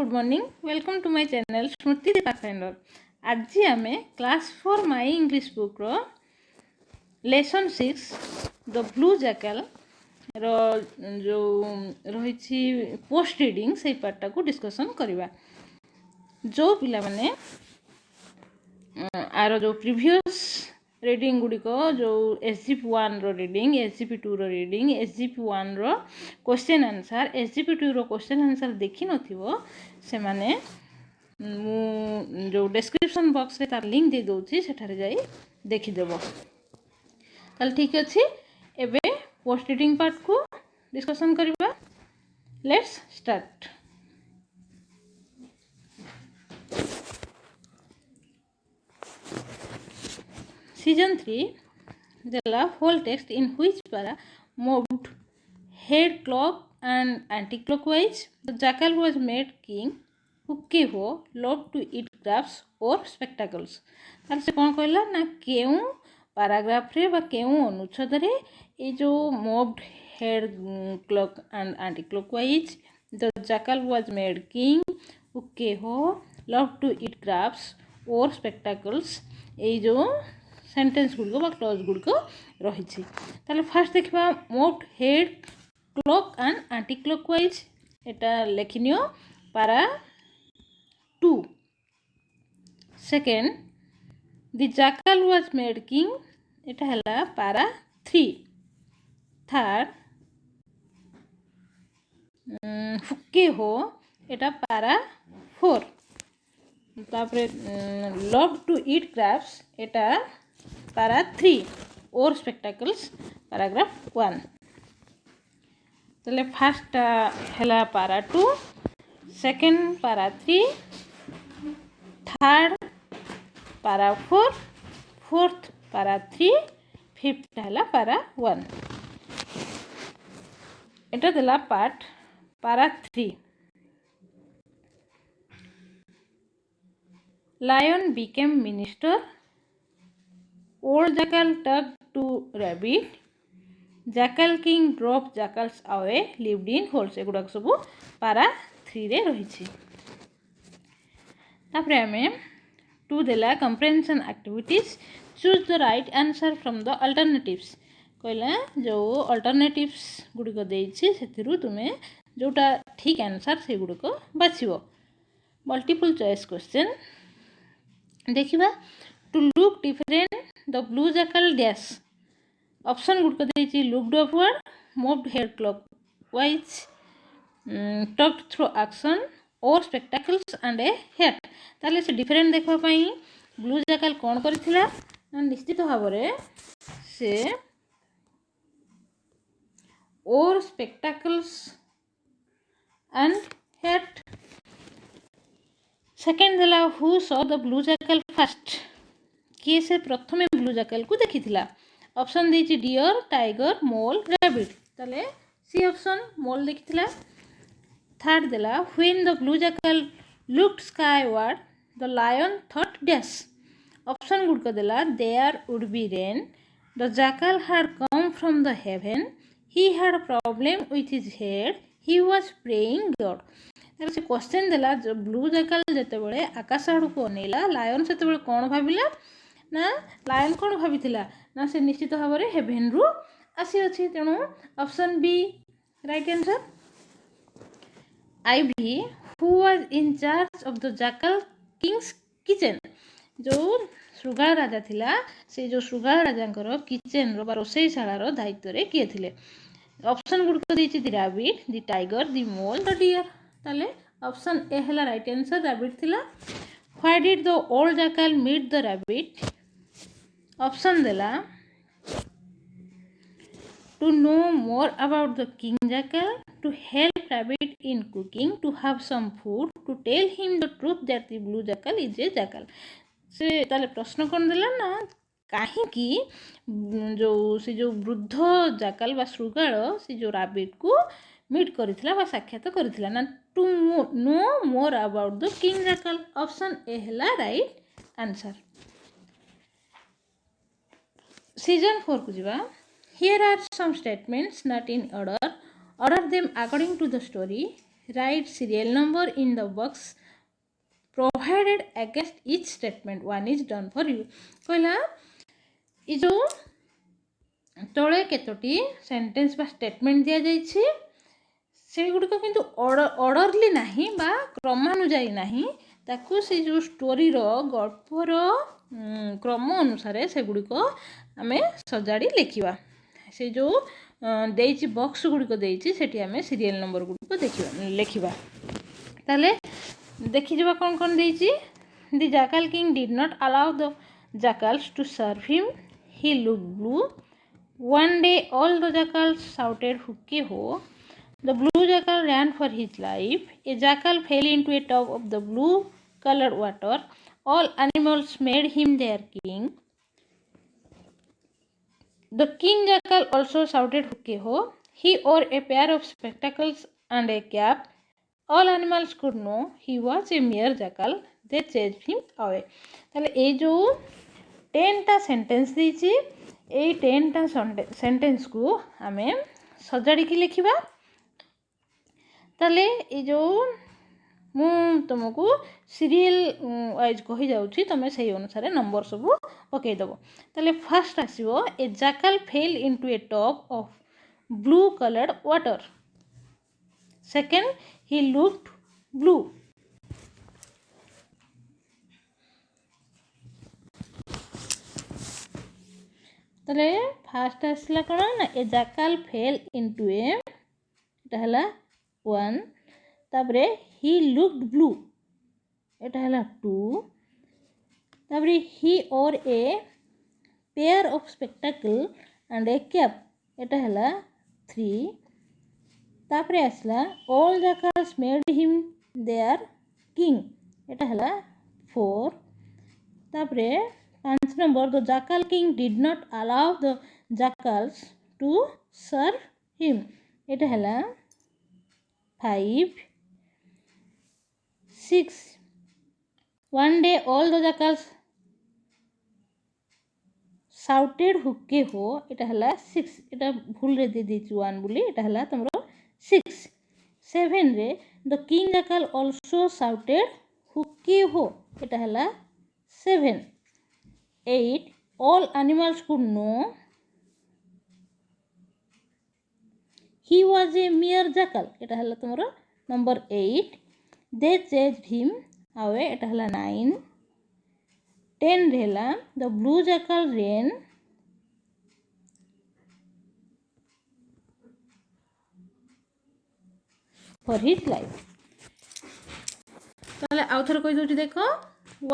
Good morning welcome to my channel Smriti pathfinder. आज आम class 4 my English book रो lesson 6 the blue jackal रो जो रही पोस्ट रीडिंग से पार्टा को डिस्कसन करवा। जो पिला माने आर जो प्रीवियस रीडिंग गुड़िक जो SGP1 रो रीडिंग, SGP2 रो रीडिंग, SGP1 रो क्वेश्चन आंसर, SGP2 रो क्वेश्चन आंसर देखि नथिबो से माने मु जो डिस्क्रिप्शन बॉक्स रे तार लिंक दे दोछि सेठारे जाई देखि देबो। ताल ठीक अछि, एबे पोस्ट रीडिंग पार्ट को डिस्कशन करबा। Let's start. Season 3, the whole text in which para moved head clock and anti-clockwise. The jackal was made king who loved to eat crabs or spectacles. तार से कौन कहला ना केउ पैराग्राफ रे बा केउ अनुच्छेद रे ए जो moved head clock and anti-clockwise. The jackal was made king who loved to eat crabs or spectacles. ए जो सेंटेंस गुड़िक बा क्लज गुड़िक रही। ताले फास्ट देखा moved head clock and anti clockwise एटा लेखिनियो पारा 2। Second the jackal was made king एटा हला पारा 3। Third हुक्के हो एटा पारा 4। तापरे लव टू ईट क्रैब्स एटा पारा 3 और स्पेक्टाकल्स पैराग्राफ 1। तले फर्स्ट हला पारा 2, सेकेंड पारा 3, थर्ड पारा 4, फोर्थ पारा 3, फिफ्थ हला पारा 1। एटा देला पार्ट पारा 3। Lion became minister. Old jackal talked to rabbit. Jackal king drove jackals away, lived in holes. एगुड़ा सब पारा 3 रे रही। तापरे आमे 2 देला comprehension activities. Choose the right answer from the alternatives. कहला जो alternatives गुड़ी को देइछि सेथिरु तुमे जोटा ठीक आंसर से गुड़ी को बाछिबो। Multiple choice question देखिबा। To look different the blue jackal dash option good को देछि looked upward, moved head clockwise, talked through action और स्पेक्टाकल्स एंड ए हेड। ताले से डिफरेंट देखबा पई ब्लू जैकल कोन करथिला निश्चित भाव रे से और स्पेक्टाकल्स एंड हेड। सेकेंड देला who saw the blue jackal first किए से प्रथमे ब्लू जैकल को देखिथिला। ऑप्शन देछि डियर, टाइगर, मोल, रैबिट। ताले सी ऑप्शन मोल देखिथिला। थर्ड देला when the blue jackal looked skyward the lion thought dash. Option good को देला there would be rain, the jackal had come from the heaven, he had a problem with his head, he was praying God. से question देला जो blue jackal जेते बेले आकाश आड़ को अनेला lion सेते बेले कोन भाबिला ना लायन कोन भाबिथिला ना से निश्चित भाव रे हेवन रु आसी अछि। तेणु option B right answer. IV who was in charge of the jackal king's kitchen जो श्रृगाल राजा थिला से जो श्रृगाल राजांकर किचन रो बा रोसैशाला रो दायित्व रे किए थिले। ऑप्शन गुड को देछि the rabbit, the tiger, the mole, the deer. ताले ऑप्शन ए हला राइट आंसर रैबिट थिला। Why did the old jackal meet the rabbit. Option देला to know more about the king jackal, to help rabbit in cooking, to have some food, to tell him the truth that the blue jackal is a jackal. से ताले प्रश्न कोन देला ना काहे कि जो वृद्ध जैकल बा श्रृगाल से जो रैबिट को मीट करिथिला बा साक्षात करिथिला ना to know more about the king jackal. Option A हला राइट आंसर। सीजन 4 को जिबा। Here are some statements not in order, order them according to the story. Write serial number in the box provided against each statement. One is done for you. कहला ये जो तले केतोटी sentence बा statement दिया जाइछि से गुड़िक किंतु ऑर्डरली नहीं बा क्रमानुजाई नहीं ताकू से जो स्टोरी रो गल्पर क्रम अनुसार से गुड़िक आम सजाड़ी लिखा से जो देइछि बॉक्स गुड़िक देइछि सेठी आम सीरियल नंबर गुड़िक देखिबा लिखिबा ताले देखि जबा कोन कोन देइछि the jackal king did not allow the jackals to serve him. He looked blue. One day all the jackals shouted hooky ho. The blue jackal ran for his life. A jackal fell into a tub of the blue colored water. All animals made him their king. The king jackal also shouted hooky ho. He wore a pair of spectacles and a cap. All animals could know he was a mere jackal. They chased him away. ताले ए जो 10टा sentence दीची ए 10टा sentence को आमे सजाड़ी की लिखिबा ताले ए जो मु तुमको serial wise कहि जाउची तमे सही अनुसार नंबर सब पकई दबो ताले फर्स्ट आसीबो a jackal fell into a tub of blue coloured water second he looked blue ताले फास्ट आसला कौन ना a jackal fell into a एटा हला 1 तापरे ही लुक्ड ब्लू एटा हला 2 तापरे he wore a pair of spectacle and a cap एटा हला 3 तापरे आसला all jackals made him their king एटा हला 4 तापरे 5 number the jackal king did not allow the jackals to serve him एटा हला 5 6 one day all the jackals shouted hooky ho एटा हला 6 एटा भूल रे दे दिछु 1 बोली एटा हला तमरो 6 7 रे the king jackal also shouted hooky ho एटा हला 7 8 all animals could know he was a mere jackal एटा हला तमरो number 8 they chased him away एटा हला 9 10 रहला the blue jackal ran for his life ताले आउथर कहि दोची देखो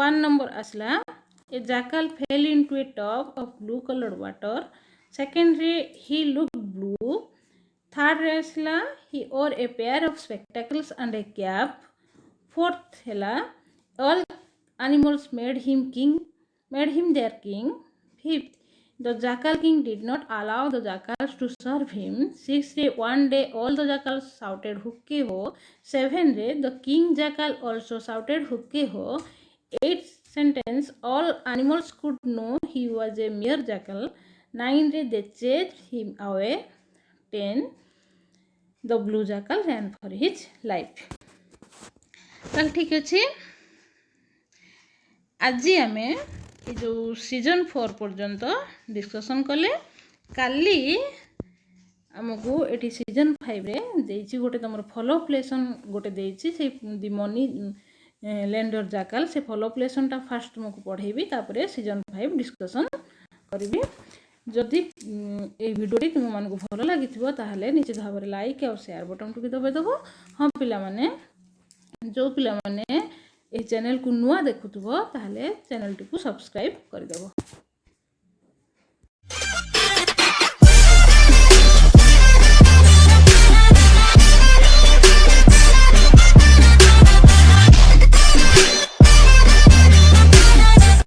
1 नंबर आसला a jackal fell into a tub of blue colored water second रे he looked blue third रे आसला he wore a pair of spectacles and a cap fourth हला all animals made him their king fifth the jackal king did not allow the jackals to serve him sixth रे one day all the jackals shouted hooky ho seven रे the king jackal also shouted hooky ho eighth sentence all animals could know he was a mere jackal 9 रे they chased him away 10 the blue jackal ran for his life ताल ठीक अछि आज आमे ए जो season 4 पर्यंत discussion कले काली आमको एटी सीजन 5 रे देइछि गोटे तमर फॉलो अप लेसन गोटे देइछि से दि मनी लैंडर जाकल से फॉलो अप लेसन टा फास्ट तुमको पढ़ेबी तापरे सीजन 5 डिस्कशन करबी जदि ए वीडियो तुम मानको भलो लागिथिबो ताहले नीचे धाबरे लाइक और शेयर बटन टुकी दबे दबो हम पिला माने जो पिला माने ए चैनल को नुआ देखुथबो ताहले चैनल टी को सब्सक्राइब कर देबो।